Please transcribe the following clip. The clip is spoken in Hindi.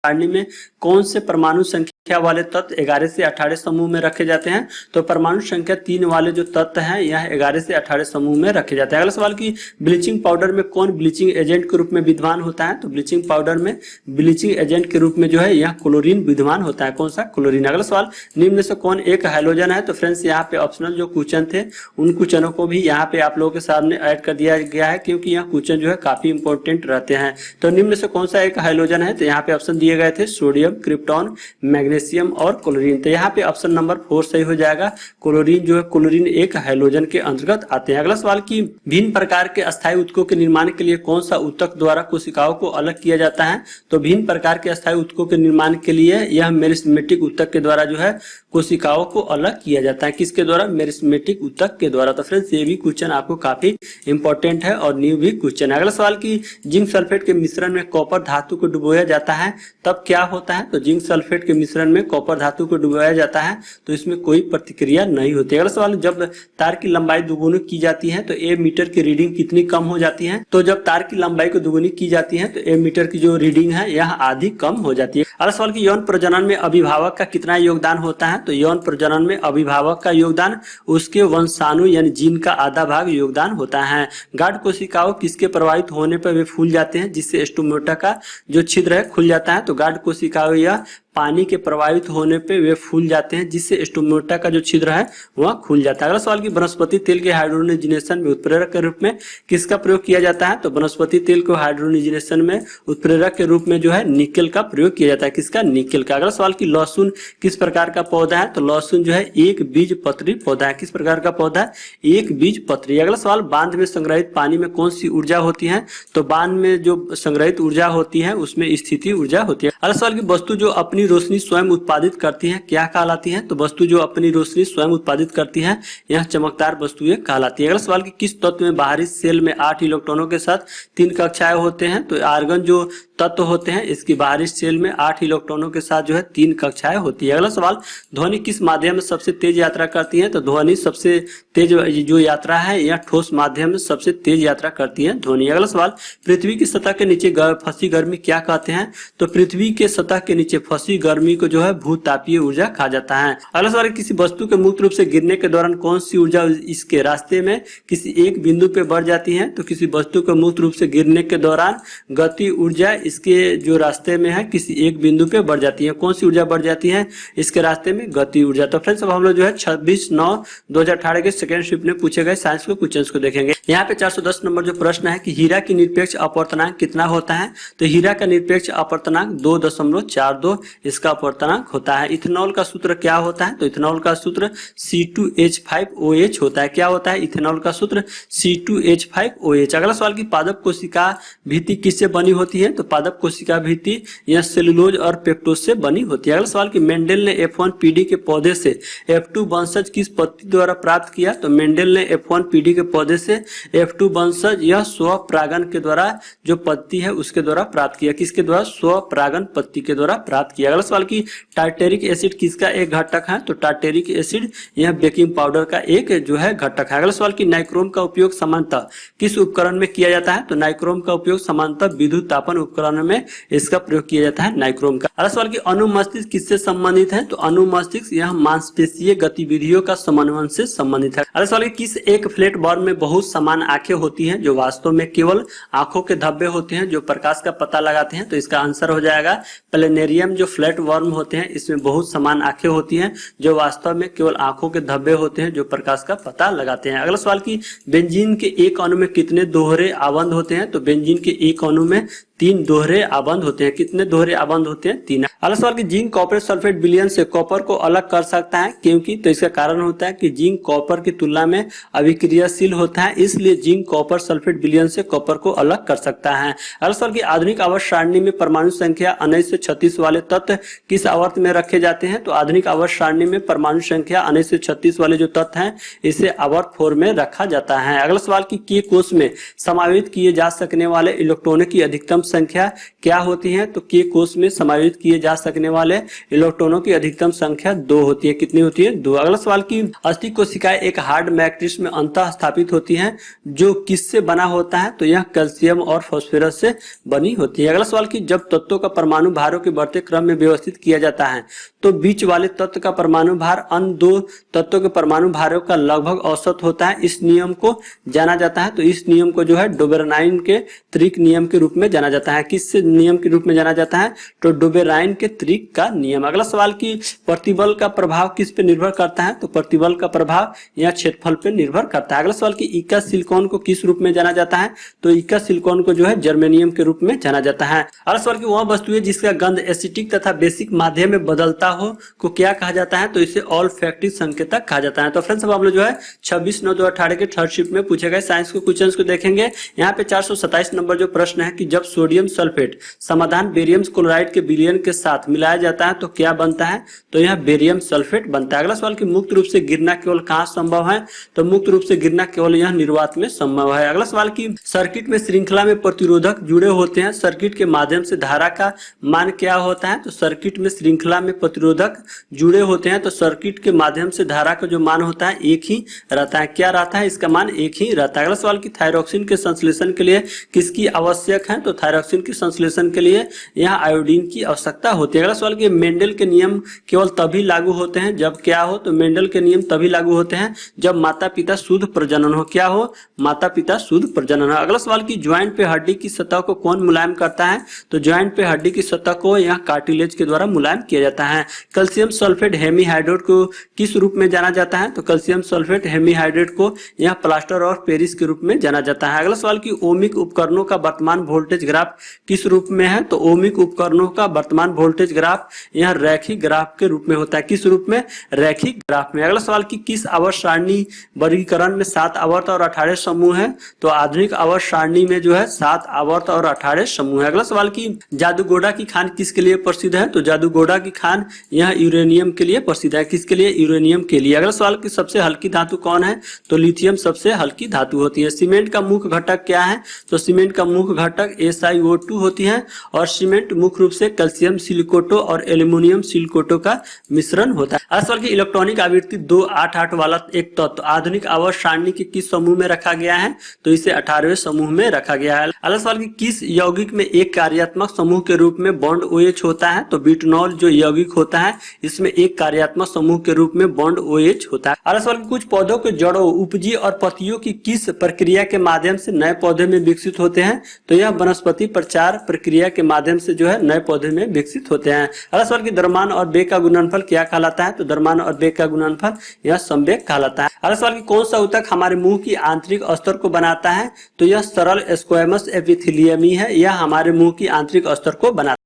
सारणी में कौन से परमाणु संख्या वाले तत्व 11 से 18 समूह में रखे जाते हैं? तो परमाणु संख्या 3 वाले जो तत्व हैं यह 11 से 18 समूह में रखे जाते हैं। अगला सवाल की ब्लीचिंग पाउडर में कौन ब्लीचिंग एजेंट के रूप में विद्यमान होता है? तो ब्लीचिंग पाउडर में ब्लीचिंग एजेंट के रूप में जो है यह क्लोरीन विद्यमान होता है। कौन सा? क्लोरीन। अगला सवाल, निम्न में से कौन एक हैलोजन है? तो फ्रेंड्स यहाँ पे ऑप्शनल जो क्वेश्चन थे उन क्वेश्चनों को भी यहाँ पे आप लोगों के सामने ऐड कर दिया गया है, क्योंकि यह क्वेश्चन जो है काफी इंपॉर्टेंट रहते हैं। तो निम्न में से कौन सा एक हैलोजन है? तो यहाँ पे ऑप्शन दिए गए थे सोडियम, क्रिप्टॉन, मैग्नीशियम और क्लोरीन। तो यहाँ पे ऑप्शन नंबर 4 सही हो जाएगा। क्लोरीन जो है, क्लोरीन एक हैलोजन के अंतर्गत आते हैं। अगला सवाल की भिन्न प्रकार के अस्थायी ऊतकों के निर्माण के लिए कौन सा ऊतक द्वारा कोशिकाओं को अलग किया जाता है? तो भिन्न प्रकार के अस्थायी ऊतकों के निर्माण के लिए यह मेरिस्टेमेटिक ऊतक के द्वारा जो है कोशिकाओं को अलग किया जाता है। किसके द्वारा? मेरिस्टेमेटिक ऊतक के द्वारा। तो फ्रेंड्स ये भी क्वेश्चन आपको काफी इंपॉर्टेंट है और न्यू भी क्वेश्चन है। अगला सवाल की जिंक सल्फेट के मिश्रण में कॉपर धातु को डुबोया जाता है तब क्या होता है? तो जिंक सल्फेट के मिश्रण में कॉपर धातु को डुबोया जाता है तो इसमें कोई प्रतिक्रिया नहीं होती। अगला सवाल, जब तार की लंबाई दुगुनी की जाती है तो ए मीटर की रीडिंग कितनी कम हो जाती है? तो जब तार की लंबाई को दुगुनी की जाती है तो ए मीटर की जो रीडिंग है यह आधी कम हो जाती है। अगला सवाल की यौन प्रजनन में अभिभावक का कितना योगदान होता है? तो यौन प्रजनन में अभिभावक का योगदान उसके वंशाणु यानी जीन का आधा भाग योगदान होता है। गाढ़ कोशिकाओं किसके प्रभावित होने पर वे फूल जाते हैं जिससे स्टोमेटा का जो छिद्र है खुल जाता है? तो गाढ़ कोशिकाओं या पानी के प्रभावित होने पे वे फूल जाते हैं जिससे स्टोमेटा का जो छिद्र है वह खुल जाता है। अगला सवाल की वनस्पति तेल के हाइड्रोजनेशन में उत्प्रेरक के रूप में किसका प्रयोग किया जाता है? तो वनस्पति तेल को हाइड्रोजनेशन में उत्प्रेरक के रूप में जो है निकेल का प्रयोग किया जाता है। किसका? निकेल का। अगला सवाल की लहसुन किस प्रकार का पौधा है? तो लहसुन जो है एक बीज पत्री पौधा है। किस प्रकार का पौधा है? एक बीज पत्री। अगला सवाल, बांध में संग्रहित पानी में कौन सी ऊर्जा होती है? तो बांध में जो संग्रहित ऊर्जा होती है उसमें स्थिति ऊर्जा होती है। अगला सवाल की वस्तु जो अपनी रोशनी स्वयं उत्पादित करती है क्या कहलाती है? तो वस्तु जो अपनी रोशनी स्वयं उत्पादित करती है यह चमकदार वस्तुएं कहलाती है। अगला सवाल की किस तत्व में बाहरी सेल में 8 इलेक्ट्रॉनों के साथ 3 कक्षाएं होते हैं? तो आर्गन जो तत्व होते हैं इसकी बाहरी सेल में 8 इलेक्ट्रॉनों के साथ जो है 3 कक्षाएं होती है। अगला सवाल, ध्वनि किस माध्यम में सबसे तेज यात्रा करती है? तो ध्वनि सबसे तेज जो यात्रा है यह ठोस माध्यम में सबसे तेज यात्रा करती है ध्वनि। अगला सवाल, पृथ्वी की सतह के नीचे फंसी गर्मी क्या कहते हैं? तो पृथ्वी के सतह के नीचे फंसी गर्मी को जो है भूतापीय ऊर्जा कहा जाता है। अगला सवाल, किसी वस्तु के मुक्त रूप से गिरने के दौरान कौन सी ऊर्जा इसके रास्ते में किसी एक बिंदु पे बढ़ जाती है? तो किसी वस्तु के मुक्त रूप से गिरने के दौरान गति ऊर्जा इसके जो रास्ते में है किसी एक बिंदु पे बढ़ जाती है। कौन सी ऊर्जा बढ़ जाती है इसके रास्ते में? गति ऊर्जा। तो फ्रेंड्स अब हम लोग जो है 26/9/2018 के सेकंड शिफ्ट में पूछे गए साइंस के क्वेश्चंस को देखेंगे। यहाँ पे 410 नंबर जो प्रश्न है कि हीरा की निरपेक्ष अपवर्तनांक कितना होता है? तो हीरा का निरपेक्ष अपवर्तनांक 2.42 इसका अपवर्तनांक होता है। इथेनॉल का सूत्र क्या होता है? तो इथेनॉल का सूत्र C2H5OH होता है। क्या होता है? इथेनॉल का सूत्र C2H5OH। अगला सवाल की पादप कोशिका भित्ति किससे बनी होती है? तो पादप कोशिका भित्ति यह सेलुलोज और पेप्टोज से बनी होती है। अगला सवाल की मेंडल ने F1PD के पौधे से F2 वंशज किस पत्ती द्वारा प्राप्त किया? तो मेंडल ने F1PD के पौधे से F2 वंशज यह स्वपरागन के द्वारा जो पत्ती है उसके द्वारा प्राप्त किया। किसके द्वारा? स्वपरागन पत्ती के द्वारा प्राप्त किया। अगला सवाल की टार्टेरिक एसिड किसका एक घटक है? तो टार्टेरिक एसिड यह बेकिंग पाउडर का एक जो है घटक है। अगला सवाल की नाइक्रोम का उपयोग सामान्यतः किस उपकरण में किया जाता है? तो नाइक्रोम का उपयोग सामान्यतः विद्युत तापन उपकरण में इसका प्रयोग किया जाता है नाइक्रोम का। अगला सवाल की अनुमस्तिष्क किससे संबंधित है? तो अनुमस्तिष्क यह मांसपेशीय गतिविधियों का समन्वय से संबंधित है। अगला सवाल की किस एक फ्लैट वर्म में बहुत समान आंखें होती हैं जो वास्तव में केवल आंखों के धब्बे होते हैं जो प्रकाश का पता लगाते हैं? तो इसका आंसर हो जाएगा प्लेनेरियम जो फ्लैट वर्म होते हैं इसमें बहुत समान आंखें होती हैं जो वास्तव में केवल आंखों के धब्बे होते हैं जो प्रकाश का पता लगाते हैं। अगला सवाल की बेंजीन के एक अणु में कितने दोहरे आबंध होते हैं? तो बेंजीन के एक अणु में 3 दोहरे आबंध होते हैं। कितने दोहरे आबंध होते हैं? 3। अगला सवाल की जिंक कॉपर सल्फेट विलयन से कॉपर को अलग कर सकता है क्योंकि? तो इसका कारण होता है कि जिंक कॉपर की तुलना में अभिक्रियाशील होता है, इसलिए जिंक कॉपर सल्फेट विलयन से कॉपर को अलग कर सकता है। अगला सवाल की आधुनिक आवर्त सारणी में परमाणु संख्या 19 से 36 वाले तत्व किस आवर्त में रखे जाते हैं? तो आधुनिक आवर्त सारणी में परमाणु संख्या 19 से 36 वाले जो तत्व हैं इसे आवर्त 4 में रखा जाता है। अगला सवाल की के कोष में समावित किए जा सकने वाले इलेक्ट्रॉनों की अधिकतम संख्या क्या होती है? तो K कोष में समायोजित किए जा सकने वाले इलेक्ट्रॉनों की अधिकतम संख्या 2 होती है। कितनी होती है? 2। अगला सवाल की अस्थि कोशिकाएं एक हार्ड मैट्रिक्स में अंतः स्थापित होती हैं जो किससे बना होता है? तो यह कैल्शियम और फास्फोरस से बनी होती है। अगला सवाल की जब तत्वों का परमाणु भारों के बढ़ते क्रम में व्यवस्थित किया जाता है तो बीच वाले तत्व का परमाणु भार अन्य दो तत्वों के परमाणु भारों का लगभग औसत होता है। इस नियम को जाना जाता है, तो इस नियम को जो है डोबेराइन के त्रिक नियम के रूप में जाना जाता है। किस नियम के रूप में जाना जाता है? तो डोबेराइन के त्रिक का नियम। अगला सवाल की प्रतिबल का प्रभाव किस पे निर्भर करता है? तो प्रतिबल का प्रभाव यह क्षेत्रफल पे निर्भर करता है। अगला सवाल की इका सिलिकॉन को किस रूप में जाना जाता है? तो इका सिलिकॉन को जो है जर्मेनियम के रूप में जाना जाता है। अगला सवाल की वह वस्तु है जिसका गंध एसिटिक तथा बेसिक माध्यम में बदलता हो को क्या कहा जाता है? तो इसे ऑल्फैक्टिक संकेतक कहा जाता है। तो फ्रेंड्स अब हम लोग जो है 26/9/2018 के थर्ड शिफ्ट में पूछे गए साइंस के क्वेश्चंस को देखेंगे। यहाँ पे 427 नंबर जो प्रश्न है कि जब सोडियम सल्फेट समाधान बेरियम क्लोराइड के विलयन के साथ मिलाया जाता है तो क्या बनता है? तो यह बेरियम सल्फेट बनता है। अगला सवाल की मुक्त रूप से गिरना केवल कहाँ संभव है? तो मुक्त रूप से गिरना केवल यह निर्वात में संभव है। अगला सवाल की सर्किट में श्रृंखला में प्रतिरोधक जुड़े होते हैं, सर्किट के माध्यम से धारा का मान क्या होता है? तो सर्किट में श्रृंखला में प्रतिरोधक जुड़े होते हैं तो सर्किट के माध्यम से धारा का जो मान होता है एक ही रहता है। क्या रहता है? इसका मान एक ही रहता है। अगला सवाल की थायरॉक्सिन के संश्लेषण के लिए किसकी आवश्यक है? तो थायरॉक्सिन के संश्लेषण के लिए यहाँ आयोडीन की आवश्यकता होती है। अगला सवाल की मेंडल के नियम केवल तभी लागू होते हैं जब क्या हो? तो मेंडल के नियम तभी लागू होते हैं जब माता पिता शुद्ध प्रजनन हो। क्या हो? माता पिता शुद्ध प्रजनन हो। अगला सवाल की ज्वाइंट पे हड्डी की सतह को कौन मुलायम करता है? तो ज्वाइंट पे हड्डी की सतह को यहाँ कार्टिलेज के द्वारा मुलायम किया जाता है। कैल्शियम सल्फेट हेमीहाइड्रेट को किस रूप में जाना जाता है? तो कैल्शियम सल्फेट हेमीहाइड्रेट को यहाँ प्लास्टर और पेरिस के रूप में जाना जाता है। अगला सवाल की ओमिक उपकरणों का वर्तमान वोल्टेज ग्राफ किस रूप में है? तो ओमिक उपकरणों का वर्तमान वोल्टेज ग्राफ यहाँ रैखिक ग्राफ के रूप में होता है। किस रूप में? रैखिक ग्राफ में। अगला सवाल की किस आवर्त सारणी वर्गीकरण में 7 आवर्त और 18 समूह है? तो आधुनिक आवर्त सारणी में जो है 7 आवर्त और 18 समूह है। अगला सवाल की जादूगोड़ा की खान किसके लिए प्रसिद्ध है? तो जादूगोड़ा की खान यह यूरेनियम के लिए प्रसिद्ध है। किसके लिए? यूरेनियम के लिए। अगला सवाल की सबसे हल्की धातु कौन है? तो लिथियम सबसे हल्की धातु होती है। सीमेंट का मुख्य घटक क्या है? तो सीमेंट का मुख्य घटक SiO2 होती है और सीमेंट मुख्य रूप से कैल्शियम सिलिकोटो और एल्यूमिनियम सिलिकोटो का मिश्रण होता है। अगला सवाल की इलेक्ट्रॉनिक आवृत्ति 288 वाला एक तत्व आधुनिक आवर्त सारणी के किस समूह में रखा गया है? तो इसे 18वें समूह में रखा गया है। अगला सवाल की किस यौगिक में एक कार्यात्मक समूह के रूप में बॉन्ड OH होता है? तो ब्यूटेनॉल जो यौगिक होता है इसमें एक कार्यात्मक समूह के रूप में बॉन्ड OH होता है। अगला सवाल की कुछ पौधों के जड़ों, उपजी और पत्तियों की किस प्रक्रिया के माध्यम से नए पौधे में विकसित होते हैं? तो यह वनस्पति प्रचार प्रक्रिया के माध्यम से जो है नए पौधे में विकसित होते हैं। अगला सवाल की द्रव्यमान और वेग का गुणनफल क्या कहलाता है? तो द्रव्यमान और वेग का गुणनफल यह संवेग कहलाता है। अगला सवाल की कौन सा ऊतक हमारे मुंह की आंतरिक अस्तर को बनाता है? तो यह सरल स्क्वैमस एपिथेलियम ही है, यह हमारे मुंह की आंतरिक अस्तर को बनाता है।